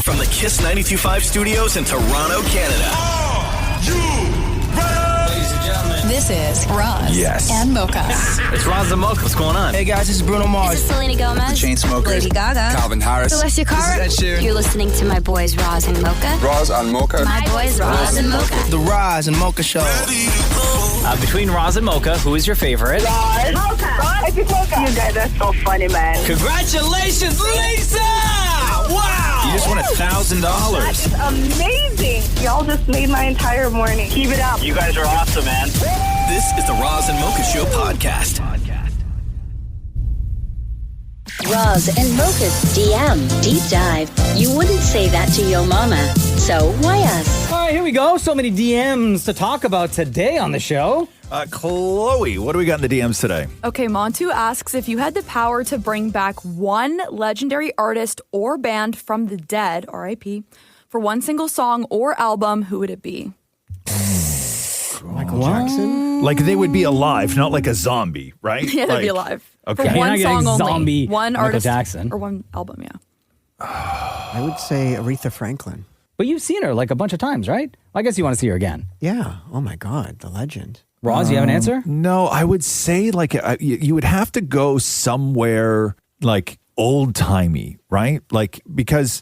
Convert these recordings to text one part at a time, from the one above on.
From the Kiss 92.5 studios in Toronto, Canada. Are you ready? Ladies and gentlemen, this is Roz and Mocha. it's Roz and Mocha. What's going on? Hey guys, this is Bruno Mars. This is Selena Gomez. The Chainsmokers. Lady Gaga. Calvin Harris. Celestia Cara. This is Ed Sheeran. You're listening to my boys Roz and Mocha. Roz and Mocha. My boys Roz and Mocha. The Roz and Mocha Show. Between Roz and Mocha, who is your favorite? Roz. Mocha. Roz. It's Mocha. You guys are so funny, man. Congratulations, Lisa! Wow! You just won $1,000. That is amazing. Y'all just made my entire morning. Keep it up. You guys are awesome, man. This is the Roz and Mocha Show podcast. Roz and Mocha's DM Deep Dive. You wouldn't say that to your mama, so why us? All right, here we go. So many DMs to talk about today on the show. Chloe, what do we got in the DMs today? Okay, Montu asks if you had the power to bring back one legendary artist or band from the dead, R.I.P., for one single song or album, who would it be? Michael Jackson? Like they would be alive, not like a zombie, right? Yeah, they'd be alive. Okay. For one song only. Zombie one Michael artist Jackson. or one album, yeah. I would say Aretha Franklin. But you've seen her like a bunch of times, right? I guess you want to see her again. Yeah. Oh my God, the legend. Roz, you have an answer? No, I would say like you would have to go somewhere like old-timey, right? Like because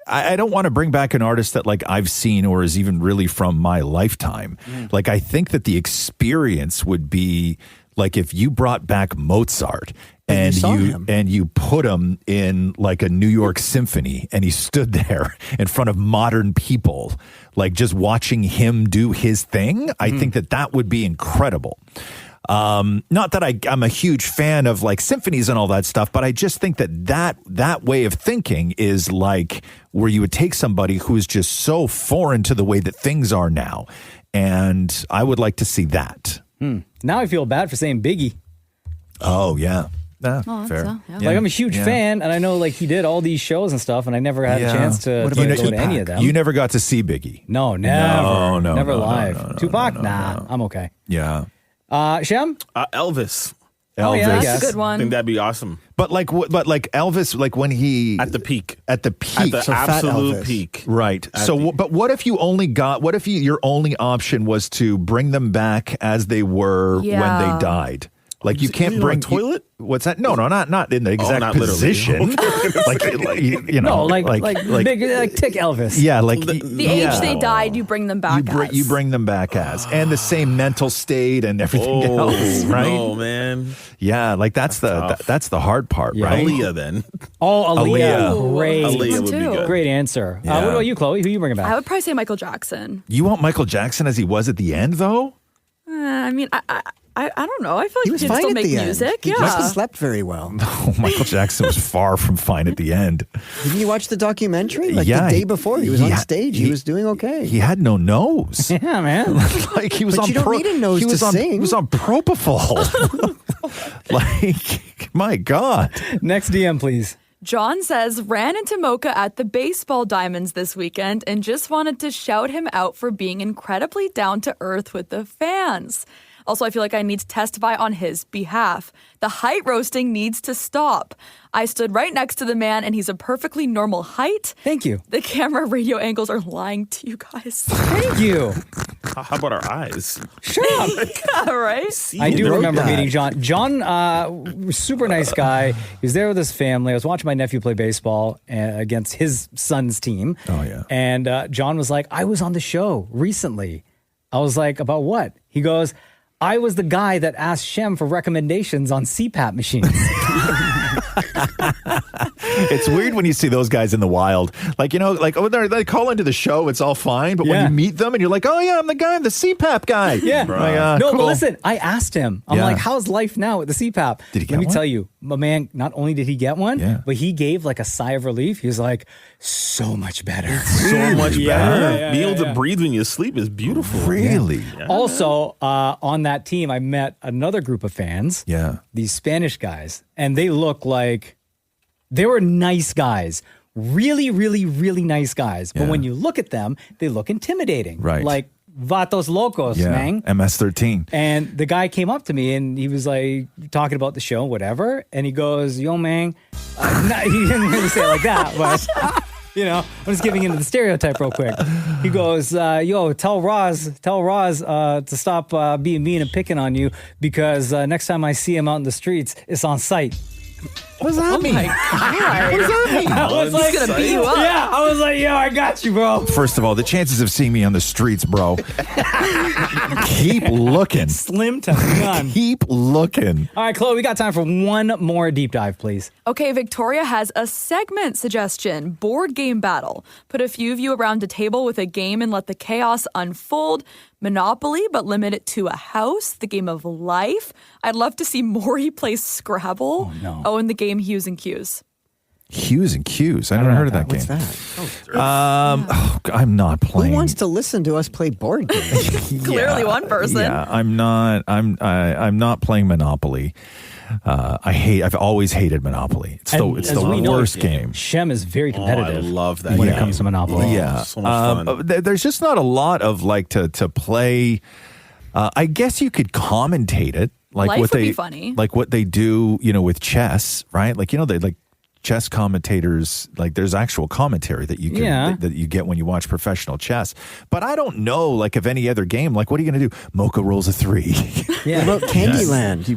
I don't want to bring back an artist that like I've seen or is even really from my lifetime. Like I think that the experience would be like if you brought back Mozart and you put him in like a New York symphony and he stood there in front of modern people, like just watching him do his thing. I think that would be incredible. Not that I'm a huge fan of like symphonies and all that stuff, but I just think that way of thinking is like where you would take somebody who is just so foreign to the way that things are now. And I would like to see that. Now I feel bad for saying Biggie. Oh, yeah. Fair. Like I'm a huge fan, and I know like he did all these shows and stuff, and I never had a chance to go to any of them. You never got to see Biggie? No, never. Never live. No, Tupac? Nah, I'm okay. Yeah. Shem? Elvis. Oh, yeah, that's a good I one. think that'd be awesome. But like Elvis, like when he at the peak, at the absolute peak, right? But what if your only option was to bring them back as they were when they died? Like you can't bring toilet. What's that? No, not in the exact position. like you know, like Tick Elvis. Yeah, like the age they died, you bring them back. You bring them back as, and the same mental state and everything else, right? Oh man, yeah, like that's the hard part, right? Aaliyah then. Oh, Aaliyah, great, Aaliyah would be good. Great answer. Yeah. What about you, Chloe? Who are you bringing back? I would probably say Michael Jackson. You want Michael Jackson as he was at the end, though? I mean, I don't know. I feel like He was he can fine still at make the music. end. He Yeah. must have slept very well. No, Michael Jackson was far from fine at the end. Didn't you watch the documentary? Like Yeah, the day before, he was on stage. He was doing okay. He had no nose. Yeah, man. Like he was But on. you don't need a nose to sing. He was on propofol. Like, my God. Next DM, please. John says, ran into Mocha at the baseball diamonds this weekend and just wanted to shout him out for being incredibly down to earth with the fans. Also, I feel like I need to testify on his behalf. The height roasting needs to stop. I stood right next to the man, and he's a perfectly normal height. Thank you. The camera radio angles are lying to you guys. Thank you. How about our eyes? Shut up. Yeah, right? I do remember meeting John. John, super nice guy. He was there with his family. I was watching my nephew play baseball against his son's team. Oh, yeah. And John was like, I was on the show recently. I was like, about what? He goes, I was the guy that asked Shem for recommendations on CPAP machines. It's weird when you see those guys in the wild. Like, you know, like, oh, they call into the show, it's all fine. But when you meet them and you're like, oh, yeah, I'm the the CPAP guy. Yeah. Like, no, cool. but listen, I asked him. I'm Yeah. like, how's life now with the CPAP? Did he get Let me one? tell you, my man, not only did he get one, Yeah. but he gave like a sigh of relief. He was like, so much better. So much better. Yeah, Being able to yeah. breathe when you sleep is beautiful. Really? Yeah. Also, on that team, I met another group of fans. Yeah. These Spanish guys, and they look like they were nice guys. Really, really, really nice guys. But Yeah. when you look at them, they look intimidating. Right. Like vatos locos, Yeah. man. MS-13. And the guy came up to me and he was like talking about the show, whatever. And he goes, yo, man. He didn't really say it like that, but I'm just giving into the stereotype real quick. He goes, yo, tell Roz to stop being mean and picking on you because next time I see him out in the streets, it's on site. What does that mean? My God. What does that mean? I was like, He's gonna beat you up. Yeah, I was like, yo, I got you, bro. First of all, the chances of seeing me on the streets, bro. Keep looking. Slim to none. Keep looking. All right, Chloe, we got time for one more deep dive, please. Okay, Victoria has a segment suggestion, board game battle. Put a few of you around a table with a game and let the chaos unfold. Monopoly, but limit it to a house, the game of life. I'd love to see Maury play Scrabble. Oh, no. Oh, and the game Hues and Cues. Hues and Cues. I never heard of that game. What's that? I'm not playing. Who wants to listen to us play board games? Clearly one person. Yeah, I'm not playing Monopoly. I've always hated Monopoly. It's the worst game. Shem is very competitive. I love that when game. it comes to Monopoly. Yeah, so much fun. There's just not a lot of to play. I guess you could commentate it, like Life what would they be funny. like what they do, with chess, right? Like they like chess commentators. Like there's actual commentary that you can that you get when you watch professional chess. But I don't know, like of any other game. Like what are you going to do? Mocha rolls a 3. Yeah. What about Candyland? He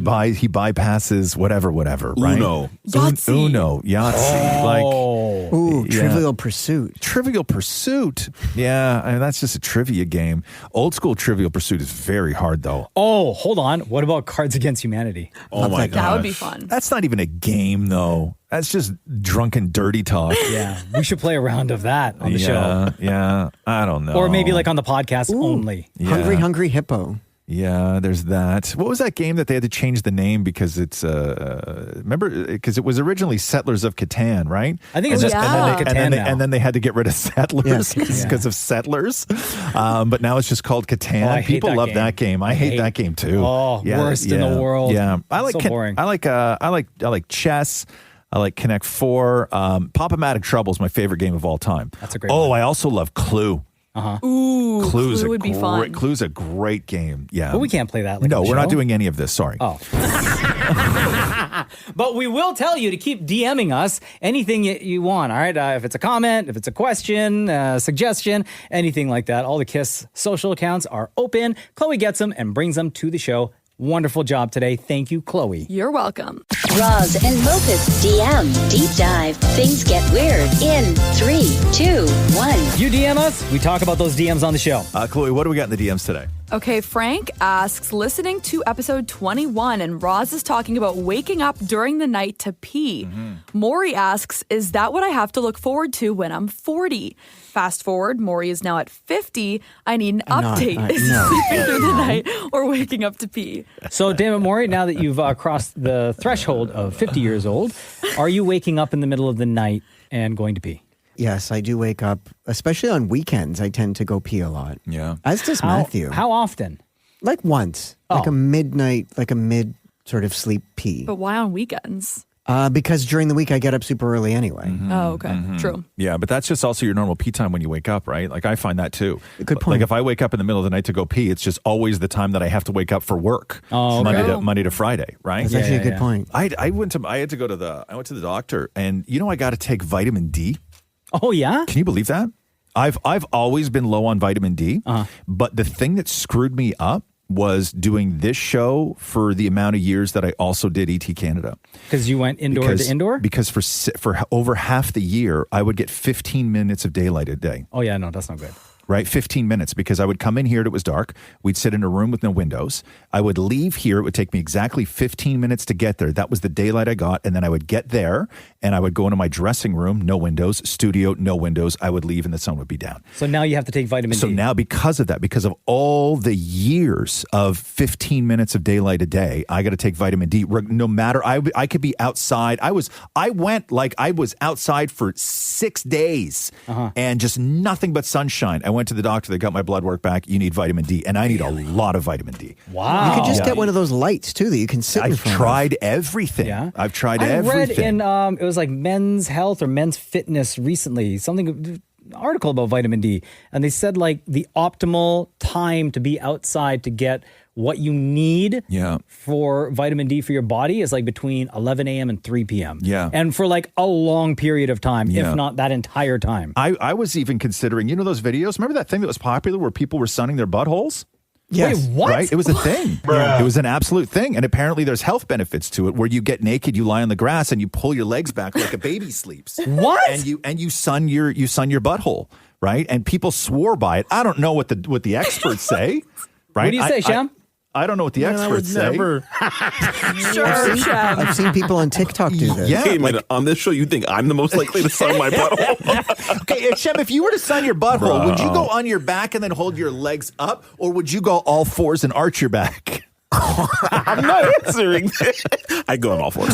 bypasses whatever, right? Uno. Yahtzee. Uno, Yahtzee. Ooh, Trivial Pursuit. Trivial Pursuit. Yeah, I mean, that's just a trivia game. Old school Trivial Pursuit is very hard, though. Oh, hold on. What about Cards Against Humanity? Oh my god. That would be fun. That's not even a game, though. That's just drunken, dirty talk. Yeah, we should play a round of that on the show. Yeah, I don't know. Or maybe like on the podcast only. Yeah. Hungry Hippo. Yeah, there's that. What was that game that they had to change the name because it's remember because it was originally Settlers of Catan, right? I think it's just Catan now. And then they had to get rid of Settlers Yeah. because of Settlers. But now it's just called Catan. I hate People that love game. that game. I hate that game too. Oh, worst in the world. Yeah, I like So boring. I like chess. I like Connect 4. Pop-O-Matic Trouble is my favorite game of all time. That's a great one. one. I also love Clue. Ooh, Clue would be fun. Clue's a great game. Yeah. But we can't play that. Like No, on the we're not show. doing any of this. Sorry. Oh. But we will tell you to keep DMing us anything you want, all right? If it's a comment, if it's a question, suggestion, anything like that. All the KISS social accounts are open. Chloe gets them and brings them to the show. Wonderful job today. Thank you, Chloe. You're welcome. Roz and Mocha's DM Deep Dive. Things get weird in 3, 2, 1. You DM us, we talk about those DMs on the show. Chloe, what do we got in the DMs today? Okay, Frank asks, listening to episode 21, and Roz is talking about waking up during the night to pee. Maury asks, is that what I have to look forward to when I'm 40? Fast forward, Maury is now at 50. I need an update. Is sleeping through the night or waking up to pee? So, Dammit Maury, now that you've crossed the threshold of 50 years old, are you waking up in the middle of the night and going to pee? Yes, I do wake up, especially on weekends. I tend to go pee a lot. Yeah. As does Matthew. How often? Like once. Like a midnight, like a mid sort of sleep pee. But why on weekends? Because during the week I get up super early anyway. Oh, okay. True. Yeah, but that's just also your normal pee time when you wake up, right? Like I find that too. Good point. Like if I wake up in the middle of the night to go pee, it's just always the time that I have to wake up for work. Oh, okay. Monday to Friday, right? That's actually a good point. I went to the doctor, and I got to take vitamin D. Oh, yeah? Can you believe that? I've always been low on vitamin D, but the thing that screwed me up was doing this show for the amount of years that I also did ET Canada. Because you went indoor to indoor? Because for over half the year, I would get 15 minutes of daylight a day. Oh, yeah, no, that's not good. Right? 15 minutes, because I would come in here and it was dark. We'd sit in a room with no windows. I would leave here. It would take me exactly 15 minutes to get there. That was the daylight I got. And then I would get there and I would go into my dressing room, no windows, studio, no windows. I would leave and the sun would be down. So now you have to take vitamin D. So now because of that, because of all the years of 15 minutes of daylight a day, I got to take vitamin D. No matter, I could be outside. I was outside for 6 days and just nothing but sunshine. I went to the doctor. They got my blood work back. You need vitamin D. And I need a lot of vitamin D. Wow. You could just get one of those lights too that you can sit in front of. I've tried everything. Yeah. I've tried I everything. read in, it was like Men's Health or Men's Fitness recently, article about vitamin D. And they said like the optimal time to be outside to get what you need Yeah. for vitamin D for your body is like between 11 a.m. and 3 p.m. Yeah. And for like a long period of time, Yeah. if not that entire time. I was even considering, those videos? Remember that thing that was popular where people were sunning their buttholes? Yes. Wait, what? Right? It was a thing. It was an absolute thing. And apparently there's health benefits to it where you get naked, you lie on the grass, and you pull your legs back like a baby sleeps. What? And you sun your butthole, right? And people swore by it. I don't know what the experts say. Right? What do you say, Shem? I don't know what the experts say. Sure, Shem. I've seen people on TikTok do this. Yeah, Hey, man, on this show, you think I'm the most likely to sun my butthole? Okay, Shem, if you were to sun your butthole, would you go on your back and then hold your legs up, or would you go all fours and arch your back? I'm not answering that. I go on all fours.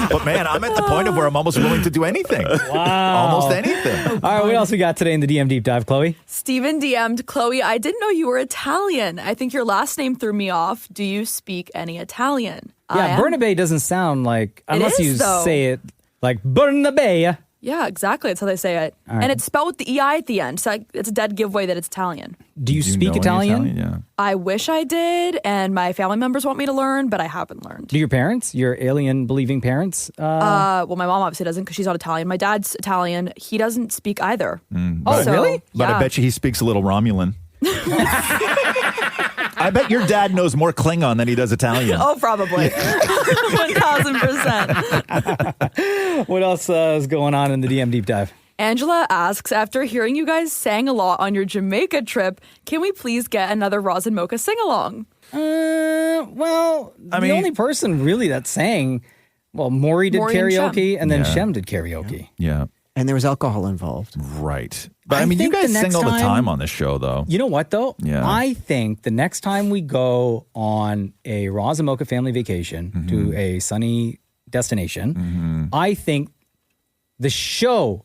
But man, I'm at the point of where I'm almost willing to do anything. Wow. Almost anything. All right, what else we got today in the DM Deep Dive, Chloe? Steven DM'd, Chloe, I didn't know you were Italian. I think your last name threw me off. Do you speak any Italian? Yeah, Bernabe doesn't sound like, unless is, you though. say it like Bernabe. Yeah, exactly. That's how they say it. All right. And it's spelled with the EI at the end. So it's a dead giveaway that it's Italian. Do you speak Italian? Yeah. I wish I did, and my family members want me to learn, but I haven't learned. Do your parents, your alien-believing parents? Well, my mom obviously doesn't because she's not Italian. My dad's Italian. He doesn't speak either. Oh, really? But I bet you he speaks a little Romulan. I bet your dad knows more Klingon than he does Italian. Oh, probably. 1,000%. What else is going on in the DM Deep Dive? Angela asks, after hearing you guys sang a lot on your Jamaica trip, can we please get another Roz and Mocha sing-along? Well, the only person really that sang, Maury did Maury and karaoke, Shem. and then Yeah. Shem did karaoke. Yeah. And there was alcohol involved. Right. But I I mean, you think guys the sing next all the time- time on this show, though. You know what, though? Yeah. I think the next time we go on a Roz and Mocha family vacation to a sunny destination, I think the show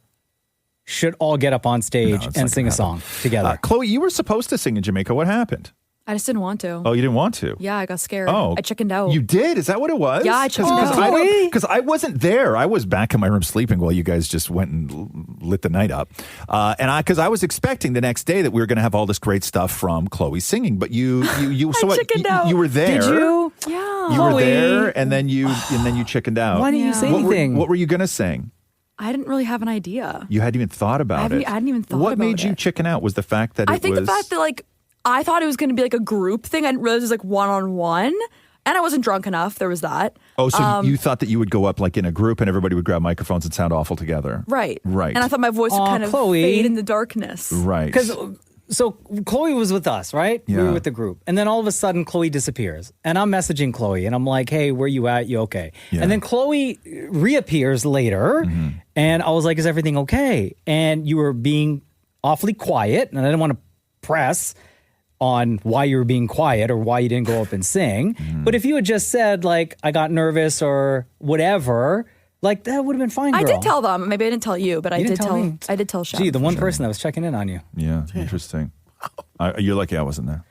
should all get up on stage and sing a song together. Chloe, you were supposed to sing in Jamaica. What happened? I just didn't want to. Oh, you didn't want to? Yeah, I got scared. Oh. I chickened out. You did? Is that what it was? Yeah, I chickened out. Because I wasn't there. I was back in my room sleeping while you guys just went and lit the night up. Because I was expecting the next day that we were going to have all this great stuff from Chloe singing. But you so what? chickened out. You were there. Did you? Yeah. You were Chloe. there, and then you chickened out. Why didn't you say What anything? What were you going to sing? I didn't really have an idea. You hadn't even thought about it. I hadn't even thought What about made you it. chicken out? Was the fact that I it think was... the fact that, I thought it was going to be like a group thing. I didn't realize it was like one-on-one. And I wasn't drunk enough. There was that. Oh, so you thought that you would go up like in a group and everybody would grab microphones and sound awful together. Right. Right. And I thought my voice would kind of Chloe. fade in the darkness. Right. So Chloe was with us, right? We Yeah. were with the group. And then all of a sudden, Chloe disappears. And I'm messaging Chloe, and I'm like, hey, where you at? You okay? Yeah. And then Chloe reappears later, and I was like, is everything okay? And you were being awfully quiet, and I didn't want to press on why you were being quiet or why you didn't go up and sing. But if you had just said, like, I got nervous or whatever, like, that would have been fine, girl. I did tell them. Maybe I didn't tell you, but I You did didn't tell me. I did tell Shem. Gee, the one person that was checking in on you. Yeah, interesting. You're lucky I wasn't there.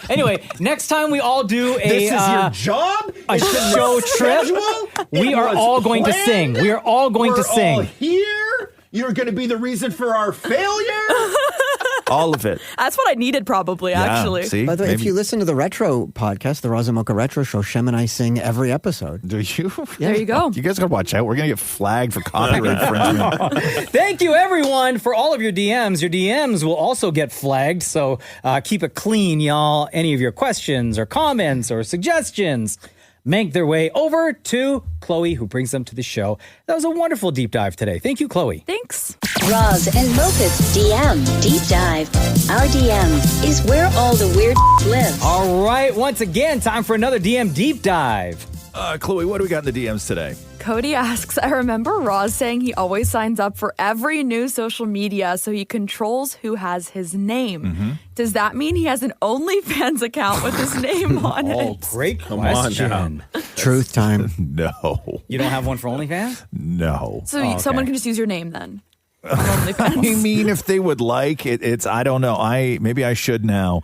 Anyway, next time we all do a job? a show trip, we are all going to sing. We are all going to sing. Here? You're going to be the reason for our failure? All of it. That's what I needed probably, actually. See? By the way, if Maybe- you listen to the Retro podcast, the Roz and Mocha Retro Show, Shem and I sing every episode. Do you? There you go. You guys got to watch out. We're going to get flagged for copyright infringement. Thank you, everyone, for all of your DMs. Your DMs will also get flagged, so keep it clean, y'all. Any of your questions or comments or suggestions make their way over to Chloe, who brings them to the show. That was a wonderful deep dive today. Thank you, Chloe. Thanks. Roz and Mocha's DM Deep Dive. Our DM is where all the weird lives. All right, once again, time for another DM deep dive. Chloe, what do we got in the DMs today? Cody asks, I remember Roz saying he always signs up for every new social media so he controls who has his name. Does that mean he has an OnlyFans account with his name on it? Great Come on question. Truth time. No. You don't have one for OnlyFans? No. So someone okay. can just use your name then. On OnlyFans. I mean, if they would like it, it's I don't know. Maybe I should now.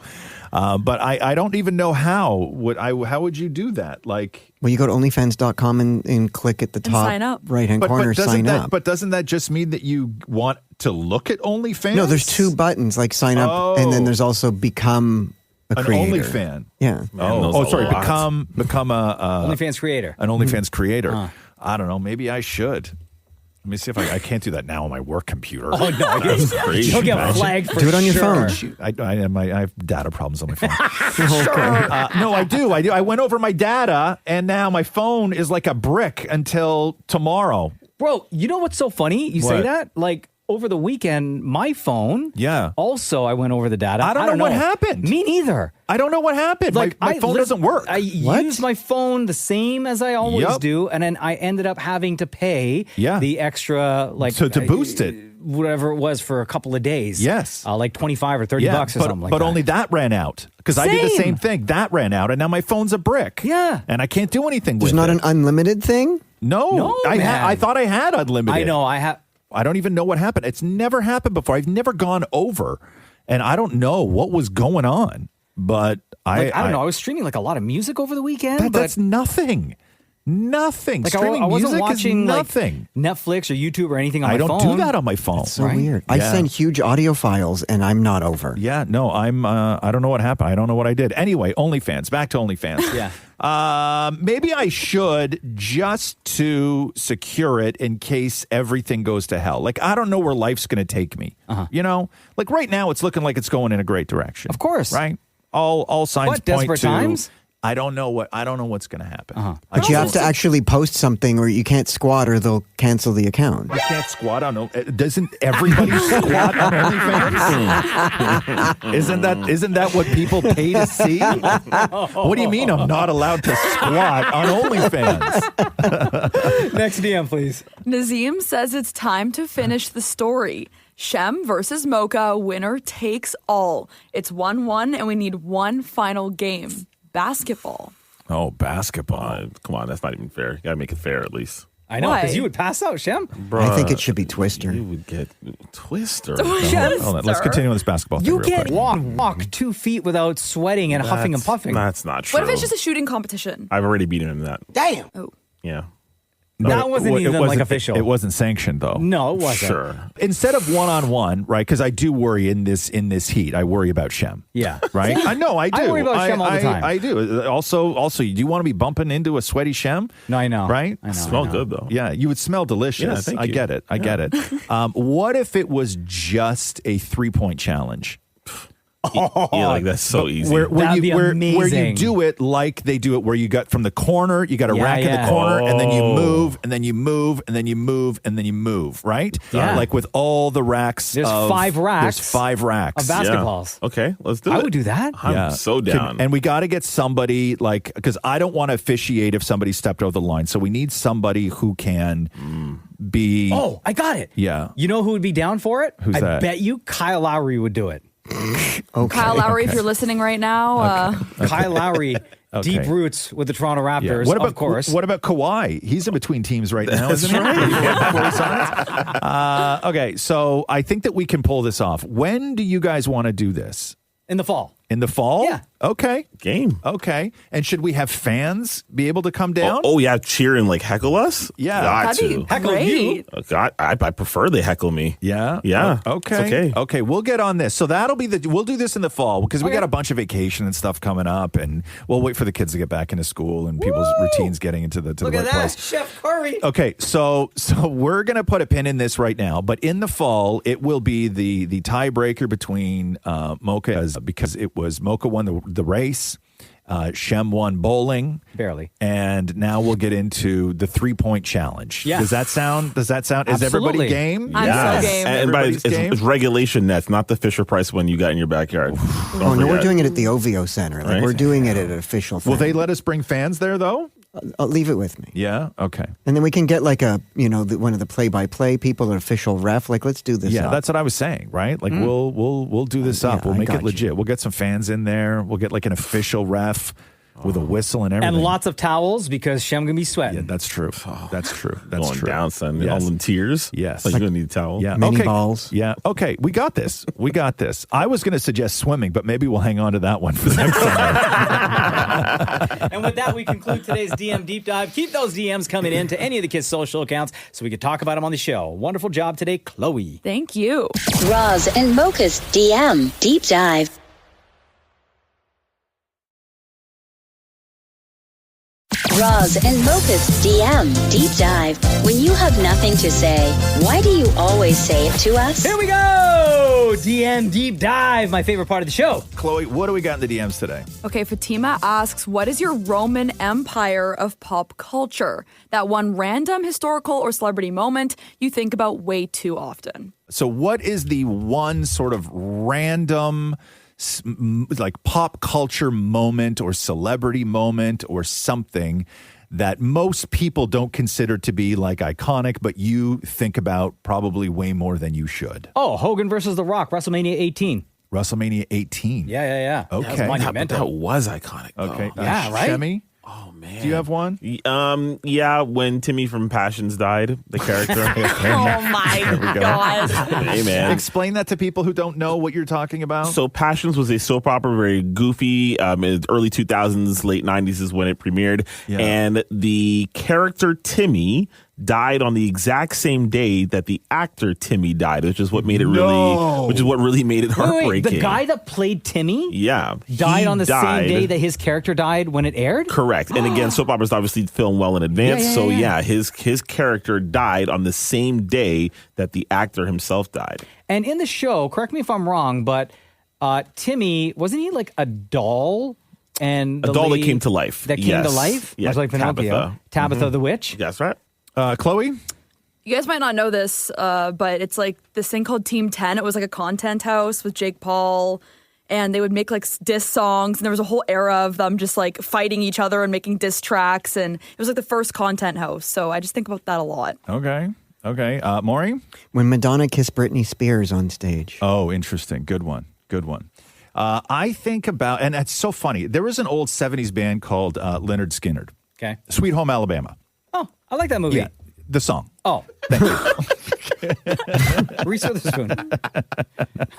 But I don't even know how would you do that? Like, well, you go to onlyfans.com and click at the top sign up. right-hand corner, sign up. But doesn't that just mean that you want to look at OnlyFans? No, there's 2 buttons, like sign up, and then there's also become a creator. An OnlyFan. Yeah. Sorry. Become a OnlyFans creator. An OnlyFans creator. I don't know. Maybe I should. Let me see if I can't do that now on my work computer. Oh, no. You'll get flagged for Do it on your sure. phone. I have data problems on my phone. No, I do. I went over my data, and now my phone is like a brick until tomorrow. Bro, you know what's so funny? You say that? Like, over the weekend, my phone. Yeah. Also, I went over the data. I don't know what happened. Me neither. I don't know what happened. Like, my phone doesn't work. I use my phone the same as I always do, and then I ended up having to pay the extra, like, to boost it. Whatever it was for a couple of days. Yes. Like 25 or 30 bucks or something like that. But only that ran out. Because I did the same thing. That ran out, and now my phone's a brick. Yeah. And I can't do anything with it. There's not an unlimited thing? No. I thought I had unlimited. I know. I don't even know what happened. It's never happened before. I've never gone over, and I don't know what was going on. But I don't know. I was streaming like a lot of music over the weekend. That's nothing. Nothing. Like Streaming I wasn't music watching is nothing. Like Netflix or YouTube or anything on my phone. I don't do that on my phone. That's so weird. I send huge audio files, and I'm not over. Yeah, no, I don't know what happened. I don't know what I did. Anyway, OnlyFans. Back to OnlyFans. Yeah. Maybe I should, just to secure it in case everything goes to hell. Like, I don't know where life's going to take me. You know? Like, right now, it's looking like it's going in a great direction. Of course. Right? All signs point desperate to... times? I don't know what's going to happen. But you have to actually post something, or you can't squat, or they'll cancel the account. You can't squat on. Doesn't everybody squat on OnlyFans? Isn't that what people pay to see? What do you mean I'm not allowed to squat on OnlyFans? Next DM, please. Nazim says it's time to finish the story. Shem versus Mocha, winner takes all. It's 1-1, and we need one final game. Basketball. Oh, basketball. Come on, that's not even fair. You gotta make it fair at least. I know, because you would pass out, Shem. Bruh, I think it should be Twister. You would get Twister. Hold on. Let's continue on this basketball thing You real can't quick. walk 2 feet without sweating and huffing and puffing. That's not true. What if it's just a shooting competition? I've already beaten him in that. Damn. Oh. Yeah. That wasn't even like official. It wasn't sanctioned though. No, it wasn't. Sure. Instead of one-on-one, right? Because I do worry in this heat. I worry about Shem. Yeah. Right. I know. I do. I worry about Shem all the time. I do. Also, do you want to be bumping into a sweaty Shem? No, I know. Right. I know. Smell good though. Yeah, you would smell delicious. Yeah, I get it. I get it. What if it was just a 3-point challenge? Yeah, like that's so easy. Where That'd be you amazing. do it like they do it, where you got from the corner, you got a rack in the corner, and then you move, and then you move, and then you move, and then you move, right? Yeah. Like with all the racks. There's 5 racks. There's 5 racks. Of basketballs. Yeah. Okay, let's do it. I would do that. I'm so down. And we got to get somebody because I don't want to officiate if somebody stepped over the line. So we need somebody who can be. Oh, I got it. Yeah. You know who would be down for it? Who's I that? bet you Kyle Lowry would do it. Okay. Kyle Lowry, if you're listening right now. Kyle Lowry, deep roots with the Toronto Raptors, What about, of course. What about Kawhi? He's in between teams right now, isn't he? Okay, so I think that we can pull this off. When do you guys want to do this? In the fall. In the fall? Yeah. Okay. Game. Okay. And should we have fans be able to come down? Oh yeah, cheer and like heckle us? Yeah. Got That'd to. be Heckle you. God, I prefer they heckle me. Yeah. Yeah. Okay. It's okay. Okay. We'll get on this. So that'll be we'll do this in the fall because we got a bunch of vacation and stuff coming up, and we'll wait for the kids to get back into school and people's routines getting into the Look at workplace. that, Chef Curry. Okay, so we're gonna put a pin in this right now, but in the fall it will be the tiebreaker between Mocha because it was Mocha won the race. Shem won bowling. Barely. And now we'll get into the 3-point challenge. Yeah. Does that sound? Is Absolutely. everybody game? I'm so game. And by Everybody's game? it's regulation nets, not the Fisher Price one you got in your backyard. Oh, no, we're doing it at the OVO Center. Like, Right. we're doing it at an official thing. Will they let us bring fans there though? Leave it with me. Yeah. Okay. And then we can get like one of the play-by-play people, an official ref. Like, let's do this Yeah, up. that's what I was saying, right? Like we'll do this up. Yeah, We'll I make it got legit. you. We'll get some fans in there. We'll get like an official ref. with a whistle and everything. And lots of towels because Shem gonna be sweating. Yeah, that's true. That's true. That's Going true. down, son. Yes. All in tears. Yes. Like, you're going to need a towel. Yeah. Mini okay. balls. Yeah. Okay. We got this. We got this. I was going to suggest swimming, but maybe we'll hang on to that one for the next time. And with that, we conclude today's DM Deep Dive. Keep those DMs coming in to any of the kids' social accounts so we can talk about them on the show. Wonderful job today, Chloe. Thank you. Roz and Mocha's DM Deep Dive. Roz and Mocha's DM Deep Dive. When you have nothing to say, why do you always say it to us? Here we go! DM Deep Dive, my favorite part of the show. Chloe, what do we got in the DMs today? Okay, Fatima asks, what is your Roman Empire of pop culture? That one random historical or celebrity moment you think about way too often. So what is the one sort of random like pop culture moment or celebrity moment or something that most people don't consider to be like iconic, but you think about probably way more than you should? Oh, Hogan versus The Rock, WrestleMania 18. WrestleMania 18. Yeah. Okay. That was monumental. That was iconic. Okay. Yeah, right? Shemmy? Oh, man. Do you have one? Yeah, when Timmy from Passions died, the character. Oh my God. Hey, man. Explain that to people who don't know what you're talking about. So Passions was a soap opera, very goofy. In the early 2000s, late 90s is when it premiered. Yeah. And the character Timmy died on the exact same day that the actor Timmy died, which is what made it really made it heartbreaking. Wait, the guy that played Timmy Yeah. died on the same day that his character died when it aired? Correct. And again, soap operas obviously film well in advance. Yeah. His character died on the same day that the actor himself died. And in the show, correct me if I'm wrong, but Timmy, wasn't he like a doll? And A doll that came to life. That came to life? Yeah, Much like Pinocchio. Tabitha the Witch? That's right. Chloe? You guys might not know this, but it's like this thing called Team 10. It was like a content house with Jake Paul, and they would make like diss songs, and there was a whole era of them just like fighting each other and making diss tracks, and it was like the first content house. So I just think about that a lot. Okay. Maury? When Madonna kissed Britney Spears on stage. Oh, interesting. Good one. I think about, and it's so funny, there was an old 70s band called Lynyrd Skynyrd. Okay. Sweet Home Alabama. Oh, I like that movie. Yeah, the song. Oh. Thank you. Reese Witherspoon.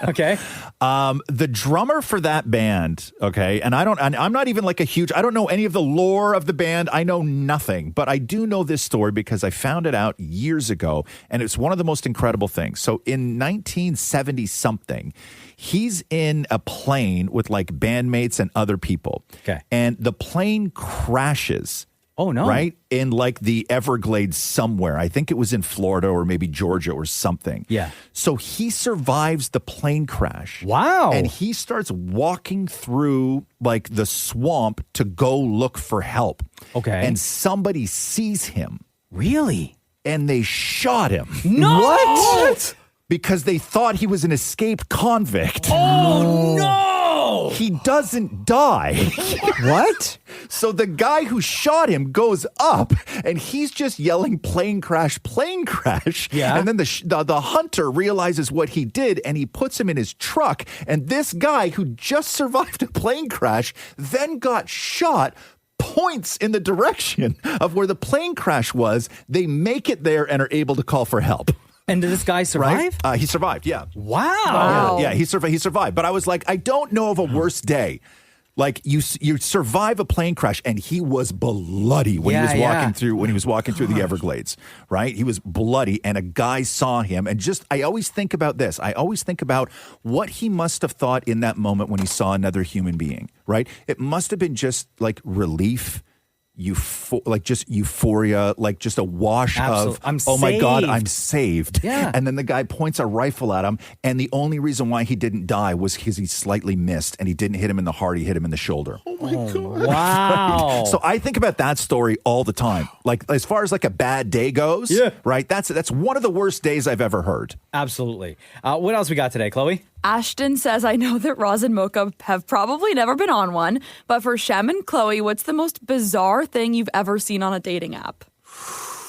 Okay. The drummer for that band, okay, and I'm not even like I don't know any of the lore of the band. I know nothing, but I do know this story because I found it out years ago, and it's one of the most incredible things. So in 1970 something, he's in a plane with like bandmates and other people. Okay. And the plane crashes. Oh, no. Right? In like the Everglades somewhere. I think it was in Florida or maybe Georgia or something. Yeah. So he survives the plane crash. Wow. And he starts walking through like the swamp to go look for help. Okay. And somebody sees him. Really? And they shot him. No! What? Because they thought he was an escaped convict. Oh, no! He doesn't die. What? So the guy who shot him goes up, and he's just yelling, plane crash, plane crash. Yeah. And then the hunter realizes what he did, and he puts him in his truck. And this guy who just survived a plane crash then got shot, points in the direction of where the plane crash was. They make it there and are able to call for help. And did this guy survive? Right? He survived, yeah. Wow. Yeah, he survived. But I was like, I don't know of a worse day. Like you survive a plane crash, and he was bloody when he was walking through the Everglades, right? He was bloody, and a guy saw him, and I always think about this. I always think about what he must have thought in that moment when he saw another human being, right? It must have been just like relief. Just euphoria, like just a wash of, oh my God, I'm saved. Yeah. And then the guy points a rifle at him, and the only reason why he didn't die was because he slightly missed, and he didn't hit him in the heart, he hit him in the shoulder. Oh my God. Wow. So I think about that story all the time. Like as far as like a bad day goes, right? That's one of the worst days I've ever heard. Absolutely. What else we got today, Chloe? Ashton says, I know that Roz and Mocha have probably never been on one, but for Shem and Chloe, what's the most bizarre thing you've ever seen on a dating app?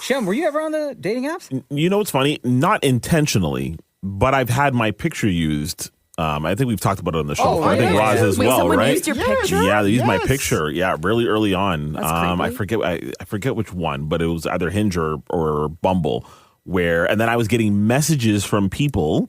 Shem, were you ever on the dating apps? You know what's funny? Not intentionally, but I've had my picture used I think we've talked about it on the show. Oh, I think really? Roz as Wait, well, someone right? used your picture? Yeah, they used my Yes. picture. Yeah, really early on. I creepy. forget which one, but it was either Hinge or Bumble. And then I was getting messages from people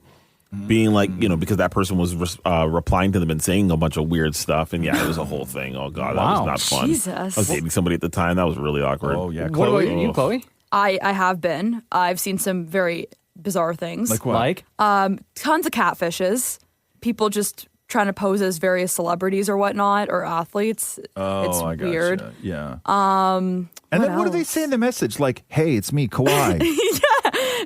being like, because that person was replying to them and saying a bunch of weird stuff. And yeah, it was a whole thing. Oh, God, that was not fun. Jesus. I was dating somebody at the time. That was really awkward. Oh, yeah. What about you, Chloe? I have been. I've seen some very bizarre things. Like what? Like? Tons of catfishes. People just trying to pose as various celebrities or whatnot, or athletes. It's I gotcha. weird. Yeah. Um, And then what do they say in the message? Like, hey, it's me, Kawhi.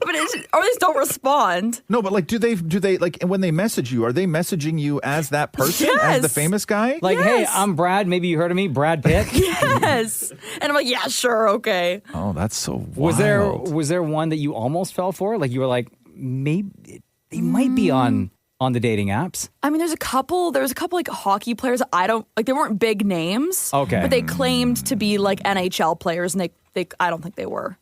but or they just don't respond. No, but like, do they like when they message you? Are they messaging you as that person, as the Yes. famous guy? Like, hey, Yes. I'm Brad. Maybe you heard of me, Brad Pitt. Yes. And I'm like, yeah, sure, okay. Oh, that's so wild. Was there one that you almost fell for? Like you were like, maybe they might be on the dating apps. I mean, there's a couple like hockey players. They weren't big names. Okay. But they claimed to be like NHL players, and they I don't think they were.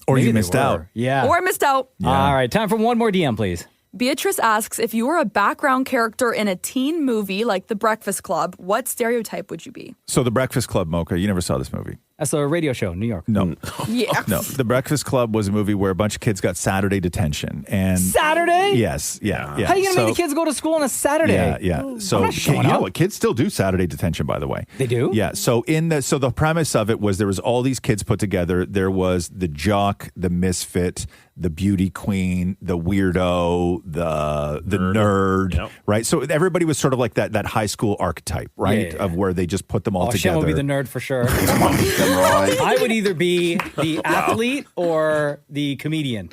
Or Maybe you they missed were. out. Yeah. Or I missed out. All right, time for one more DM, please. Beatrice asks, if you were a background character in a teen movie like The Breakfast Club, what stereotype would you be? So The Breakfast Club, Mocha, you never saw this movie. That's a radio show in New York. No. Yeah. No, The Breakfast Club was a movie where a bunch of kids got Saturday detention. And Saturday? Yes, yeah. How are you going to make the kids go to school on a Saturday? Yeah. So I'm not showing you know up. what? Kids still do Saturday detention, by the way. They do? Yeah. So the premise of it was there was all these kids put together. There was the jock, the misfit, the beauty queen, the weirdo, the nerd, Yep. right? So everybody was sort of like that high school archetype, right? Yeah. Of where they just put them all Oh, together. Shem will be the nerd for sure. I would either be the athlete or the comedian.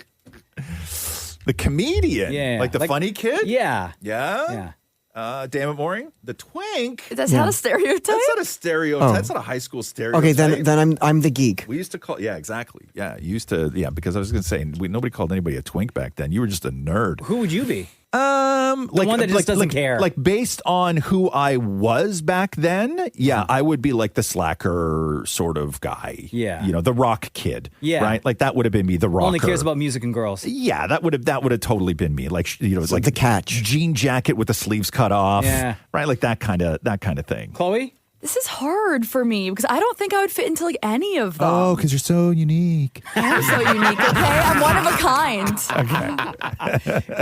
The comedian, Yeah. like the funny kid. Yeah. Yeah. Damn it, Maureen. The twink. That's not a stereotype? That's not a stereotype. Oh. That's not a high school stereotype. Okay, then I'm the geek. We used to call, exactly. Yeah, you used to, because I was going to say, nobody called anybody a twink back then. You were just a nerd. Who would you be? The one that just doesn't care. Like based on who I was back then, I would be like the slacker sort of guy. Yeah. The rock kid. Yeah. Right? Like that would have been me, the rocker. Only cares about music and girls. Yeah, that would have totally been me. Like it's like the catch. jean jacket with the sleeves cut off. Yeah. Right? Like that kind of thing. Chloe? This is hard for me because I don't think I would fit into like any of them. Oh, because you're so unique. I am so unique, okay? I'm one of a kind.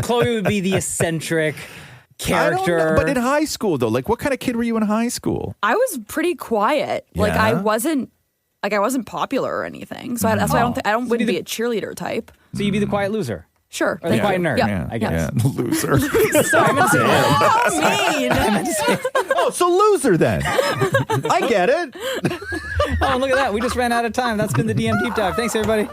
Chloe would be the eccentric character. I don't know, but in high school, though, like what kind of kid were you in high school? I was pretty quiet. Like Yeah? I wasn't popular or anything. So that's why I wouldn't be a cheerleader type. So you'd be the quiet loser. Sure. Or the quiet nerd. Yeah. I guess. Yeah, loser. Sorry, I meant to say nerd. How mean. Oh, so loser then. I get it. Oh, look at that. We just ran out of time. That's been the DM Deep Dive. Thanks, everybody.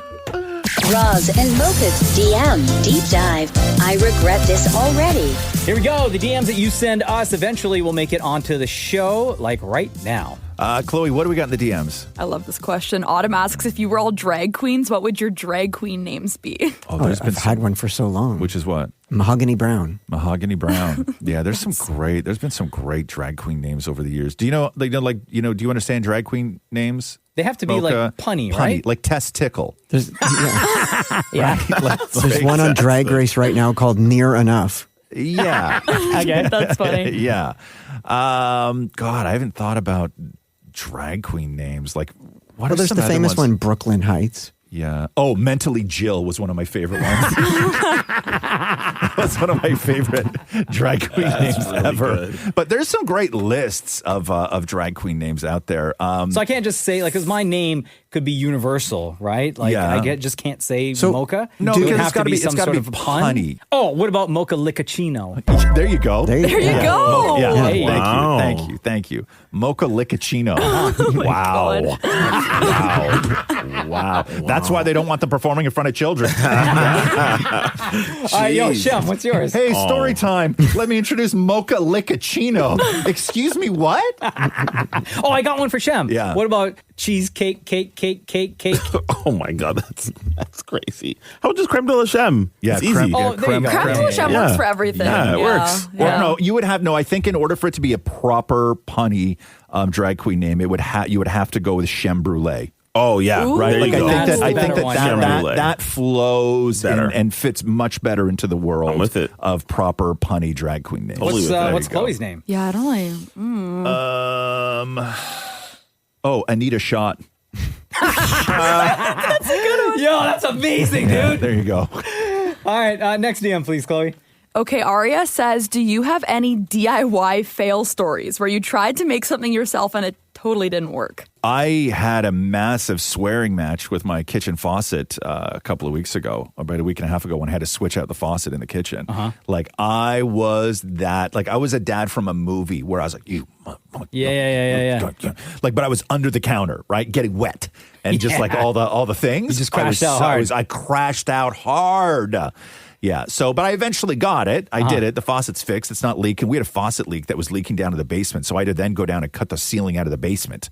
Roz and Mocha's DM Deep Dive. I regret this already. Here we go. The DMs that you send us eventually will make it onto the show, like right now. Chloe, what do we got in the DMs? I love this question. Autumn asks, if you were all drag queens, what would your drag queen names be? I've had one for so long. Which is what? Mahogany Brown. Mahogany Brown. Yeah, there's been some great drag queen names over the years. Do you know, do you understand drag queen names? They have to be like punny, right? Like Testicle. There's Let's there's face one on it. Drag Race right now called Near Enough. Yeah. Okay, that's funny. Yeah. God, I haven't thought about drag queen names. Like, what are There's some the other famous ones? one, Brooklyn Heights. Yeah. Oh, Mentally Jill was one of my favorite ones. That's one of my favorite drag queen names really ever. good. But there's some great lists of drag queen names out there. So I can't just say, like, because my name could be universal, right? Like, Yeah. I just can't say So- Mocha. No, It would because have it's to gotta be be- some it's gotta sort be of pun. punny. Oh, what about Mocha Liccacino? There you go. There you There you go. Yeah. Hey. Thank you. Mocha Liccacino. Wow. Wow. That's why they don't want them performing in front of children. Yo, Shem, what's yours? Hey, story time. Let me introduce Mocha Liccacino. Excuse me, what? Oh, I got one for Shem. Yeah. What about cheesecake, cake? Oh my God, that's crazy. How about just creme de la creme? Yeah, it's creme- easy. Oh, there you go. Creme de la creme Yeah. works for everything. Yeah, it works. Or no, you would have I think in order for it to be a proper punny drag queen name, you would have to go with Shem Brulee. Oh yeah, Ooh. right. There Like you go. I think Better one. that flows Better. and fits much better into the world I'm with it. of proper punny drag queen names. Totally with it. There What's you go. Chloe's name? Yeah, I don't like. Anita Shot. That's a good one. Yo, that's amazing, dude. There you go. All right, next DM, please, Chloe. Okay, Aria says, do you have any DIY fail stories where you tried to make something yourself and it totally didn't work? I had a massive swearing match with my kitchen faucet a couple of weeks ago, about a week and a half ago, when I had to switch out the faucet in the kitchen. Like I was a dad from a movie where I was like, Yeah. like, but I was under the counter, right, getting wet, and just like all the things. You just crashed out hard. I crashed out hard. Yeah. So, but I eventually got it. I did it. The faucet's fixed. It's not leaking. We had a faucet leak that was leaking down to the basement. So I had to then go down and cut the ceiling out of the basement.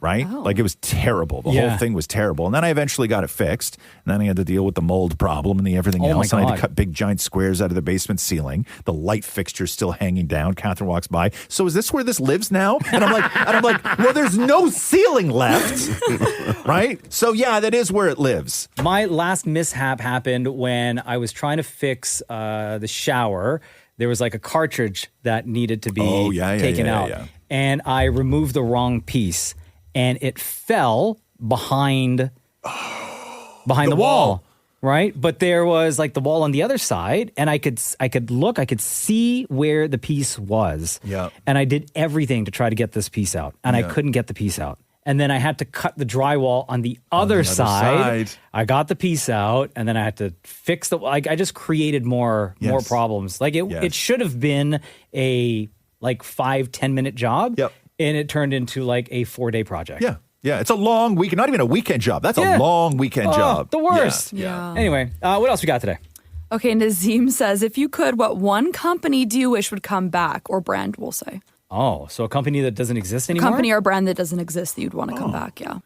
Right? Oh. Like it was terrible. The whole thing was terrible. And then I eventually got it fixed. And then I had to deal with the mold problem and everything else. And I had to cut big giant squares out of the basement ceiling. The light fixture's still hanging down. Catherine walks by. So is this where this lives now? And I'm like, well, there's no ceiling left. Right? So yeah, that is where it lives. My last mishap happened when I was trying to fix the shower. There was like a cartridge that needed to be taken out. Yeah. And I removed the wrong piece. And it fell behind the wall, right? But there was like the wall on the other side, and I could see where the piece was. Yeah. And I did everything to try to get this piece out, and I couldn't get the piece out. And then I had to cut the drywall on the other side. I got the piece out, and then I had to fix I just created more problems. Like it should have been a 5-10 minute job. Yep. And it turned into like a 4-day project. Yeah. Yeah. It's a long weekend, not even a weekend job. That's a long weekend job. The worst. Yeah. Anyway, what else we got today? Okay, Nazim says, if you could, what one company do you wish would come back, or brand, we'll say? Oh, so a company that doesn't exist anymore? Company or brand that doesn't exist that you'd want to come back, yeah.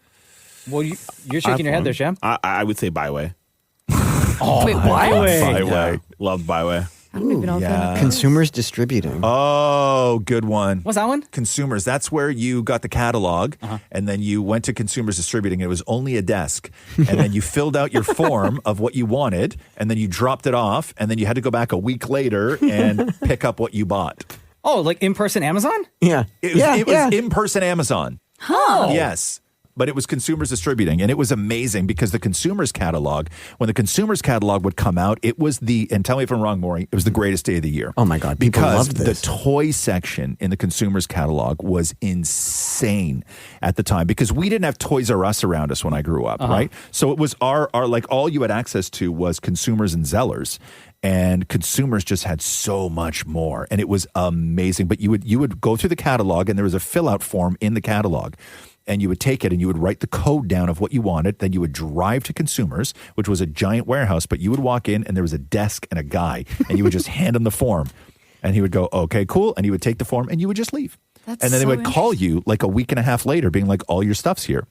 Well, you're shaking your head there, Shem. I would say Byway. Wait, what? Byway. Yeah. Love Byway. I don't even know if I know. Consumers distributing. Oh, good one. What's that one? Consumers. That's where you got the catalog, and then you went to Consumers Distributing. It was only a desk, and then you filled out your form of what you wanted, and then you dropped it off, and then you had to go back a week later and pick up what you bought. Oh, like in-person Amazon? Yeah. It was in-person Amazon. Oh. Yes. But it was Consumers Distributing, and it was amazing because the Consumers Catalog, when the Consumers Catalog would come out, it was and tell me if I'm wrong, Maury, it was the greatest day of the year. Oh my God, people because loved this. The toy section in the Consumers Catalog was insane at the time because we didn't have Toys R Us around us when I grew up, right? So it was our like all you had access to was Consumers and Zellers. And Consumers just had so much more, and it was amazing. But you would go through the catalog, and there was a fill-out form in the catalog, and you would take it and you would write the code down of what you wanted. Then you would drive to Consumers, which was a giant warehouse, but you would walk in and there was a desk and a guy, and you would just hand him the form, and he would go, okay, cool, and he would take the form and you would just leave. That's and then so they would call you like a week and a half later, being like, all your stuff's here.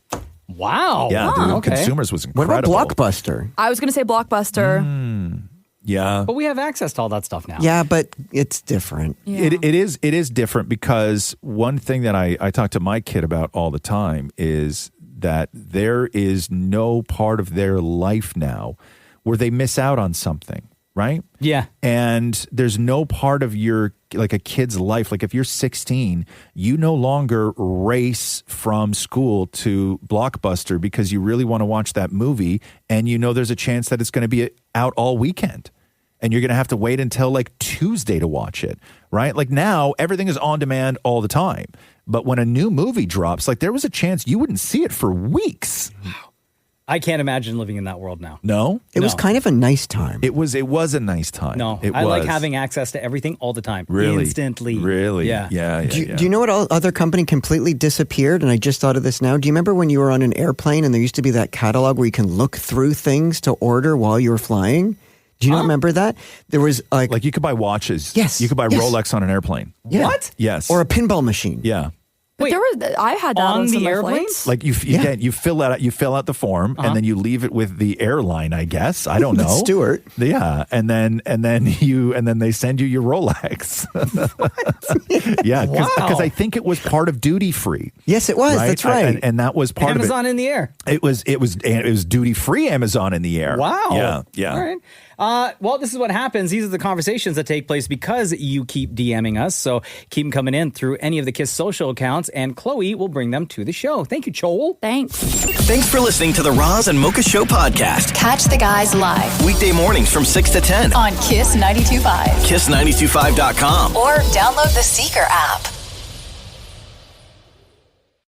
Wow. Yeah, dude, okay. Consumers was What incredible. about Blockbuster? I was going to say Blockbuster. Yeah. But we have access to all that stuff now. Yeah, but it's different. Yeah. It is different because one thing that I talk to my kid about all the time is that there is no part of their life now where they miss out on something, right? Yeah. And there's no part of your, like a kid's life, like if you're 16, you no longer race from school to Blockbuster because you really want to watch that movie and you know there's a chance that it's going to be out all weekend. And you're going to have to wait until like Tuesday to watch it, right? Like now, everything is on demand all the time. But when a new movie drops, like there was a chance you wouldn't see it for weeks. I can't imagine living in that world now. No? It was kind of a nice time. It was a nice time. No, it I like was. having access to everything all the time. Really? Instantly. Really? Yeah. Do you know what other company completely disappeared? And I just thought of this now. Do you remember when you were on an airplane and there used to be that catalog where you can look through things to order while you were flying? Do you not remember that? There was like you could buy watches. Yes. You could buy Yes. Rolex on an airplane. Yeah. What? Yes. Or a pinball machine. Yeah. But I had that on some airplanes. Like you fill out the form and then you leave it with the airline, I guess. I don't know. Stewart. Yeah, and then they send you your Rolex. Yeah, because I think it was part of duty free. Yes, it was. Right? That's right. And that was part Amazon of it. in the air. It was duty free Amazon in the air. Wow. Yeah. All right. Well, this is what happens. These are the conversations that take place because you keep DMing us. So keep them coming in through any of the Kiss social accounts, and Chloe will bring them to the show. Thank you, Joel. Thanks. Thanks for listening to the Roz and Mocha Show podcast. Catch the guys live Weekday mornings from 6 to 10 on Kiss 92.5. KISS925.com. Or download the Seeker app.